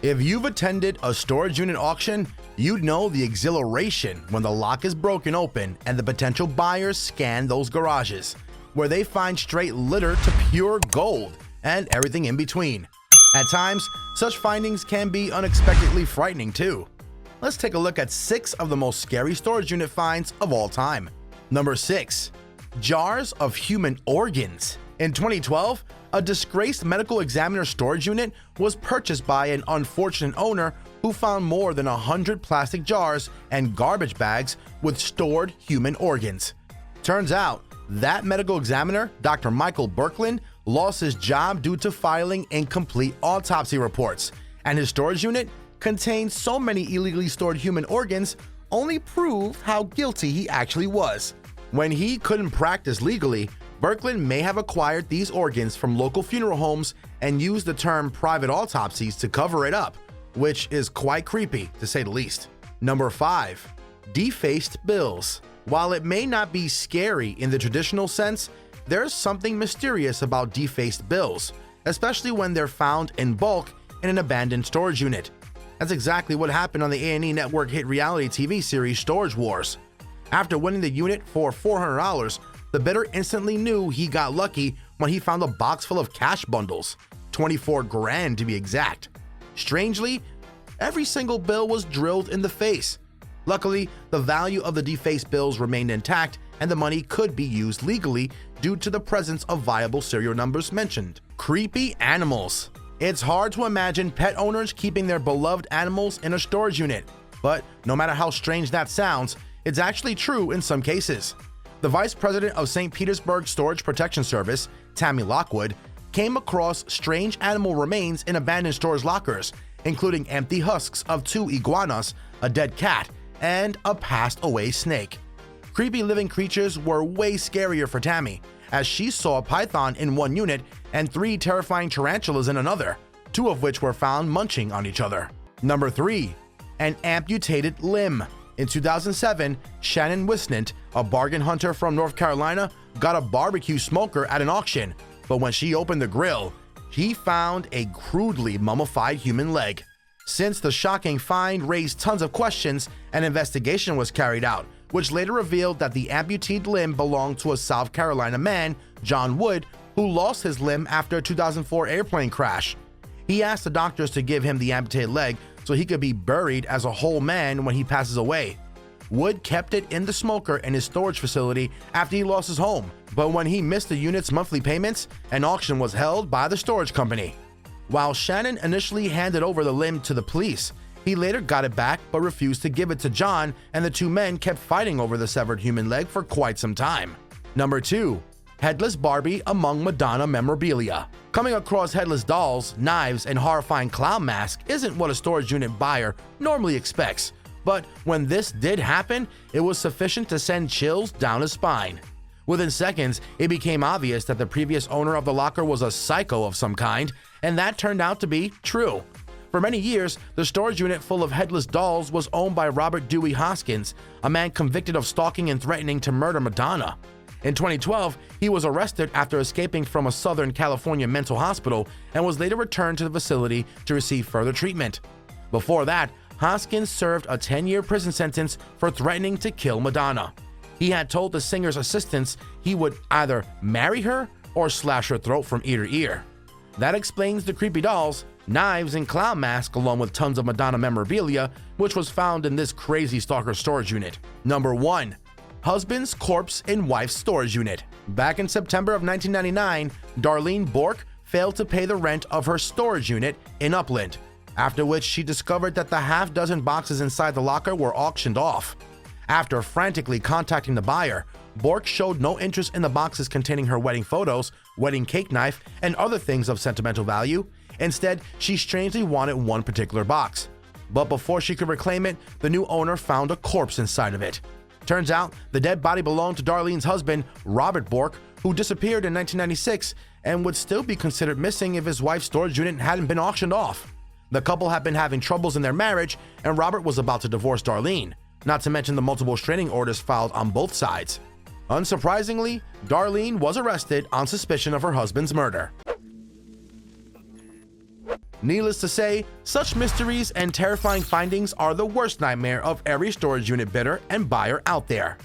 If you've attended a storage unit auction, you'd know the exhilaration when the lock is broken open and the potential buyers scan those garages, where they find straight litter to pure gold and everything in between. At times, such findings can be unexpectedly frightening too. Let's take a look at 6 of the most scary storage unit finds of all time. Number 6. Jars of human organs. In 2012, a disgraced medical examiner storage unit was purchased by an unfortunate owner who found more than 100 plastic jars and garbage bags with stored human organs. Turns out, that medical examiner, Dr. Michael Birkeland, lost his job due to filing incomplete autopsy reports, and his storage unit contained so many illegally stored human organs only proved how guilty he actually was. When he couldn't practice legally, Birkeland may have acquired these organs from local funeral homes and used the term private autopsies to cover it up, which is quite creepy to say the least. Number 5. Defaced bills. While it may not be scary in the traditional sense, there's something mysterious about defaced bills, especially when they're found in bulk in an abandoned storage unit. That's exactly what happened on the A&E network hit reality TV series Storage Wars. After winning the unit for $400, the bidder instantly knew he got lucky when he found a box full of cash bundles, 24 grand to be exact. Strangely, every single bill was drilled in the face. Luckily, the value of the defaced bills remained intact and the money could be used legally due to the presence of viable serial numbers mentioned. Creepy animals. It's hard to imagine pet owners keeping their beloved animals in a storage unit, but no matter how strange that sounds, it's actually true in some cases. The vice president of St. Petersburg Storage Protection Service, Tammy Lockwood, came across strange animal remains in abandoned storage lockers, including empty husks of 2 iguanas, a dead cat, and a passed-away snake. Creepy living creatures were way scarier for Tammy, as she saw a python in one unit and 3 terrifying tarantulas in another, 2 of which were found munching on each other. Number 3. An amputated limb. In 2007, Shannon Wisnant, a bargain hunter from North Carolina, got a barbecue smoker at an auction, but when she opened the grill, she found a crudely mummified human leg. Since the shocking find raised tons of questions, an investigation was carried out, which later revealed that the amputated limb belonged to a South Carolina man, John Wood, who lost his limb after a 2004 airplane crash. He asked the doctors to give him the amputated leg so he could be buried as a whole man when he passes away. Wood kept it in the smoker in his storage facility after he lost his home, but when he missed the unit's monthly payments, an auction was held by the storage company. While Shannon initially handed over the limb to the police, he later got it back but refused to give it to John, and the 2 men kept fighting over the severed human leg for quite some time. Number 2. Headless Barbie among Madonna memorabilia. Coming across headless dolls, knives, and horrifying clown masks isn't what a storage unit buyer normally expects, but when this did happen, it was sufficient to send chills down his spine. Within seconds, it became obvious that the previous owner of the locker was a psycho of some kind, and that turned out to be true. For many years, the storage unit full of headless dolls was owned by Robert Dewey Hoskins, a man convicted of stalking and threatening to murder Madonna. In 2012, he was arrested after escaping from a Southern California mental hospital and was later returned to the facility to receive further treatment. Before that, Hoskins served a 10-year prison sentence for threatening to kill Madonna. He had told the singer's assistants he would either marry her or slash her throat from ear to ear. That explains the creepy dolls, knives, and clown mask, along with tons of Madonna memorabilia, which was found in this crazy stalker storage unit. Number 1. Husband's corpse in wife's storage unit. Back in September of 1999, Darlene Bork failed to pay the rent of her storage unit in Upland, after which she discovered that the half-dozen boxes inside the locker were auctioned off. After frantically contacting the buyer, Bork showed no interest in the boxes containing her wedding photos, wedding cake knife, and other things of sentimental value. Instead, she strangely wanted one particular box. But before she could reclaim it, the new owner found a corpse inside of it. Turns out, the dead body belonged to Darlene's husband, Robert Bork, who disappeared in 1996 and would still be considered missing if his wife's storage unit hadn't been auctioned off. The couple had been having troubles in their marriage, and Robert was about to divorce Darlene, not to mention the multiple restraining orders filed on both sides. Unsurprisingly, Darlene was arrested on suspicion of her husband's murder. Needless to say, such mysteries and terrifying findings are the worst nightmare of every storage unit bidder and buyer out there.